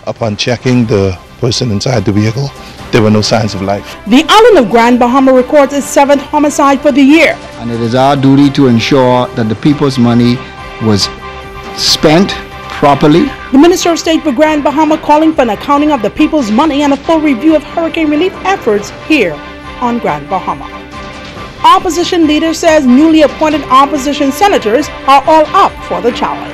Upon checking the person inside the vehicle, there were no signs of life. The island of Grand Bahama records its 7th homicide for the year. And it is our duty to ensure that the people's money was spent properly. The Minister of State for Grand Bahama calling for an accounting of the people's money and a full review of hurricane relief efforts here on Grand Bahama. Opposition leader says newly appointed opposition senators are all up for the challenge.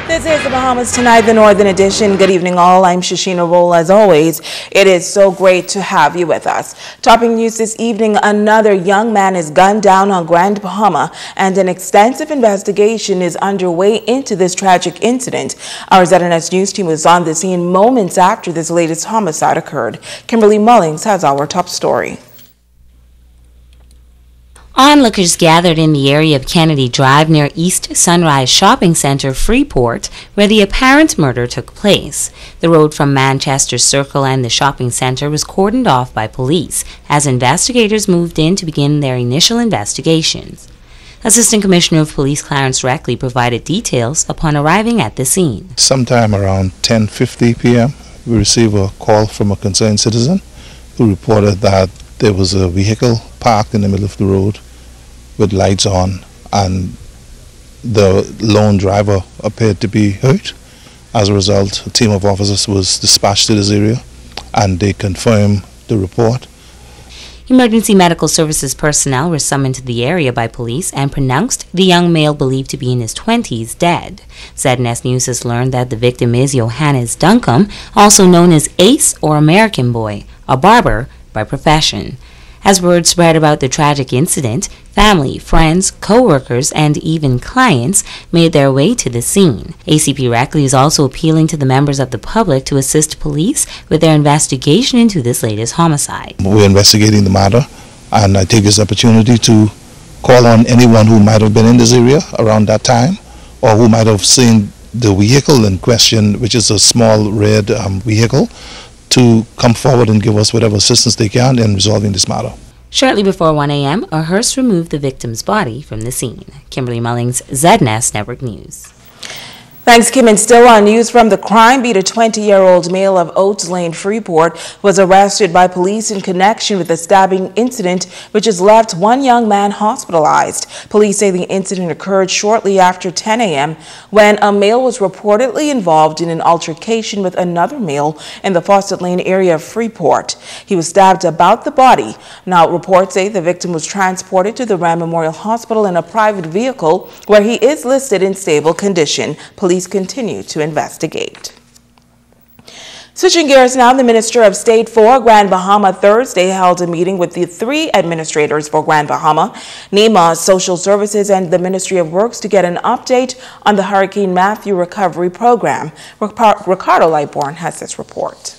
This is the Bahamas Tonight, the Northern Edition. Good evening, all. I'm Shashina Roll. As always, it is so great to have you with us. Topping news this evening, another young man is gunned down on Grand Bahama, and an extensive investigation is underway into this tragic incident. Our ZNS News team was on the scene moments after this latest homicide occurred. Kimberly Mullings has our top story. Onlookers gathered in the area of Kennedy Drive near East Sunrise Shopping Center, Freeport, where the apparent murder took place. The road from Manchester Circle and the shopping center was cordoned off by police as investigators moved in to begin their initial investigations. Assistant Commissioner of Police Clarence Reckley provided details upon arriving at the scene. Sometime around 10:50 p.m., we received a call from a concerned citizen who reported that there was a vehicle parked in the middle of the road with lights on, and the lone driver appeared to be hurt. As a result, a team of officers was dispatched to this area, and they confirmed the report. Emergency medical services personnel were summoned to the area by police and pronounced the young male, believed to be in his 20s, dead. ZNS News has learned that the victim is Johannes Duncombe, also known as Ace or American Boy, a barber by profession. As word spread about the tragic incident, family, friends, co-workers, and even clients made their way to the scene. ACP Reckley is also appealing to the members of the public to assist police with their investigation into this latest homicide. We're investigating the matter, and I take this opportunity to call on anyone who might have been in this area around that time, or who might have seen the vehicle in question, which is a small red vehicle, to come forward and give us whatever assistance they can in resolving this matter. Shortly before 1 a.m., a hearse removed the victim's body from the scene. Kimberly Mullings, ZNS Network News. Thanks, Kim. And still on news from the crime beat, a 20-year-old male of Oates Lane, Freeport, was arrested by police in connection with a stabbing incident which has left one young man hospitalized. Police say the incident occurred shortly after 10 a.m. when a male was reportedly involved in an altercation with another male in the Fawcett Lane area of Freeport. He was stabbed about the body. Now, reports say the victim was transported to the Ram Memorial Hospital in a private vehicle where he is listed in stable condition. Police continue to investigate. Switching gears now, the Minister of State for Grand Bahama Thursday held a meeting with the 3 administrators for Grand Bahama, NEMA, Social Services, and the Ministry of Works to get an update on the Hurricane Matthew Recovery Program. Ricardo Lightborn has this report.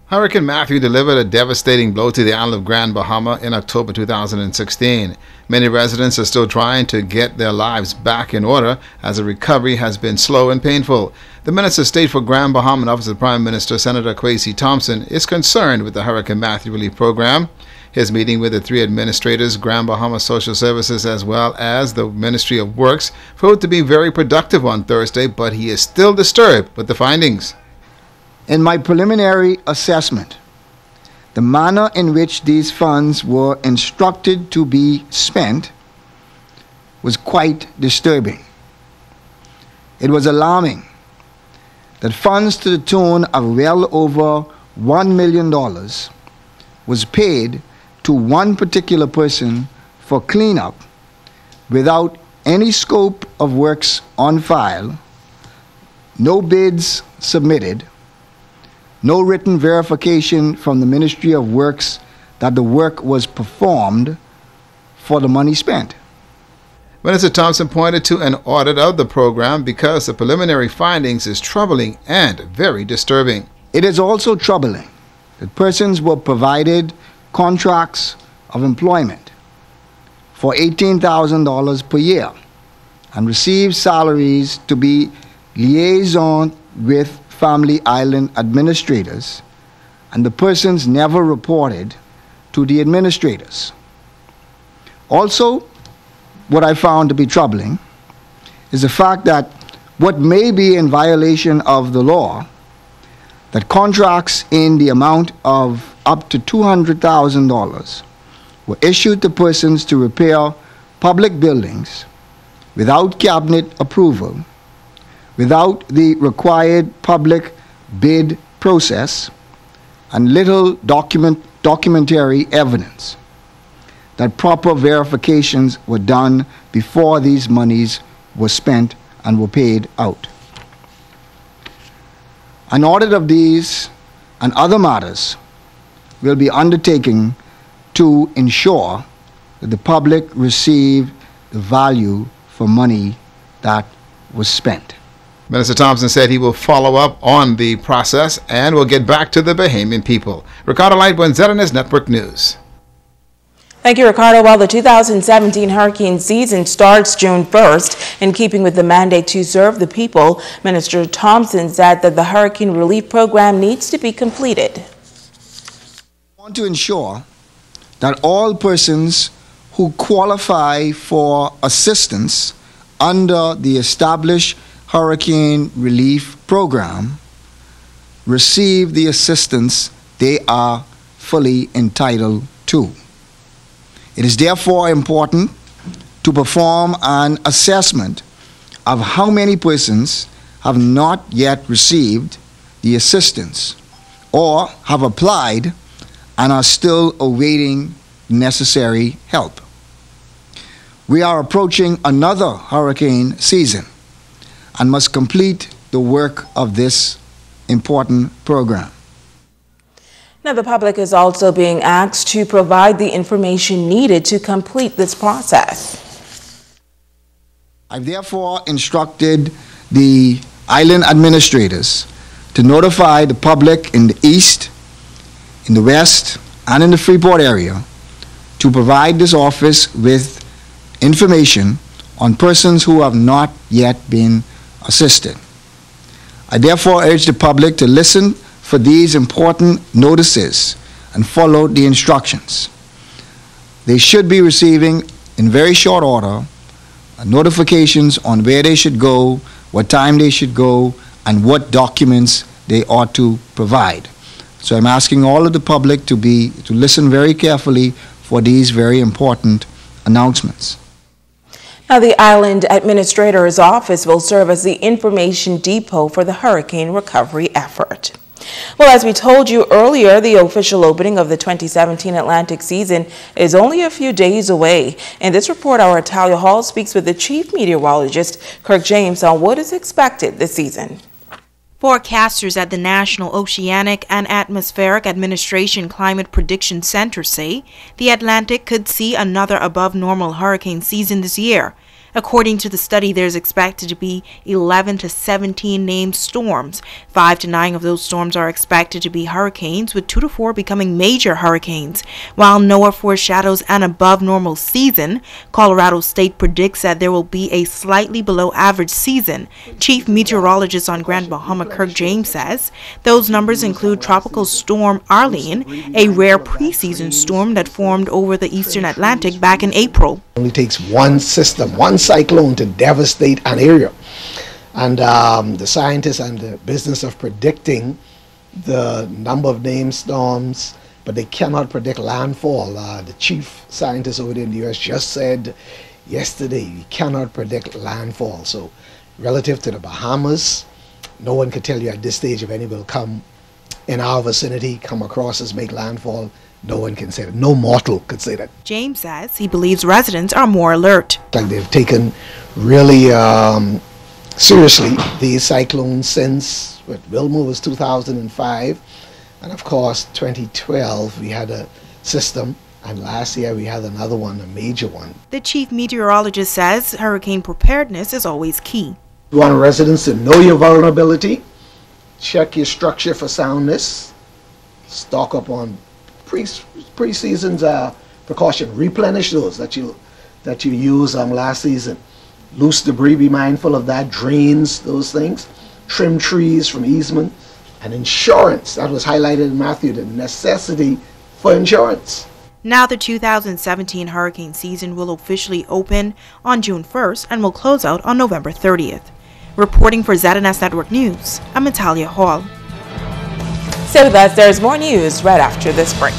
Hurricane Matthew delivered a devastating blow to the island of Grand Bahama in October 2016. Many residents are still trying to get their lives back in order as the recovery has been slow and painful. The Minister of State for Grand Bahama and Office of the Prime Minister, Senator Kwesi Thompson, is concerned with the Hurricane Matthew Relief Program. His meeting with the 3 administrators, Grand Bahama Social Services as well as the Ministry of Works, proved to be very productive on Thursday, but he is still disturbed with the findings. In my preliminary assessment, the manner in which these funds were instructed to be spent was quite disturbing. It was alarming that funds to the tune of well over $1 million was paid to one particular person for cleanup without any scope of works on file, no bids submitted, no written verification from the Ministry of Works that the work was performed for the money spent. Minister Thompson pointed to an audit of the program because the preliminary findings is troubling and very disturbing. It is also troubling that persons were provided contracts of employment for $18,000 per year and received salaries to be liaison with Family Island administrators and the persons never reported to the administrators. Also, what I found to be troubling is the fact that what may be in violation of the law, that contracts in the amount of up to $200,000 were issued to persons to repair public buildings without cabinet approval, without the required public bid process, and little documentary evidence that proper verifications were done before these monies were spent and were paid out. An audit of these and other matters will be undertaken to ensure that the public receive the value for money that was spent. Minister Thompson said he will follow up on the process and will get back to the Bahamian people. Ricardo Lightburn, ZNS Network News. Thank you, Ricardo. Well, the 2017 hurricane season starts June 1st. In keeping with the mandate to serve the people, Minister Thompson said that the hurricane relief program needs to be completed. I want to ensure that all persons who qualify for assistance under the established hurricane relief program receive the assistance they are fully entitled to. It is therefore important to perform an assessment of how many persons have not yet received the assistance or have applied and are still awaiting necessary help. We are approaching another hurricane season and must complete the work of this important program. Now, the public is also being asked to provide the information needed to complete this process. I've therefore instructed the island administrators to notify the public in the east, in the west, and in the Freeport area to provide this office with information on persons who have not yet been assisted. I therefore urge the public to listen for these important notices and follow the instructions. They should be receiving in very short order notifications on where they should go, what time they should go, and what documents they ought to provide. So I'm asking all of the public to listen very carefully for these very important announcements. Now, the Island Administrator's Office will serve as the information depot for the hurricane recovery effort. Well, as we told you earlier, the official opening of the 2017 Atlantic season is only a few days away. In this report, our Italia Hall speaks with the Chief Meteorologist, Kirk James, on what is expected this season. Forecasters at the National Oceanic and Atmospheric Administration Climate Prediction Center say the Atlantic could see another above-normal hurricane season this year. According to the study, there's expected to be 11 to 17 named storms. 5 to 9 of those storms are expected to be hurricanes, with 2 to 4 becoming major hurricanes. While NOAA foreshadows an above-normal season, Colorado State predicts that there will be a slightly below-average season. Chief Meteorologist on Grand Bahama, Kirk James, says those numbers include Tropical Storm Arlene, a rare preseason storm that formed over the eastern Atlantic back in April. It only takes one system, one cyclone to devastate an area, and the scientists and the business of predicting the number of named storms, but they cannot predict landfall. The chief scientist over there in the US just said yesterday you cannot predict landfall. So relative to the Bahamas, no one could tell you at this stage if any will come in our vicinity, come across us, make landfall. No one can say that. No mortal could say that. James says he believes residents are more alert. Like they've taken really seriously these cyclones since Wilma was 2005, and of course 2012 we had a system, and last year we had another one, a major one. The chief meteorologist says hurricane preparedness is always key. You want residents to know your vulnerability, check your structure for soundness, stock up on pre-season's precaution, replenish those that you used last season. Loose debris, be mindful of that. Drains, those things. Trim trees from easement. And insurance, that was highlighted in Matthew, the necessity for insurance. Now the 2017 hurricane season will officially open on June 1st and will close out on November 30th. Reporting for ZNS Network News, I'm Natalia Hall. So with us, there's more news right after this break.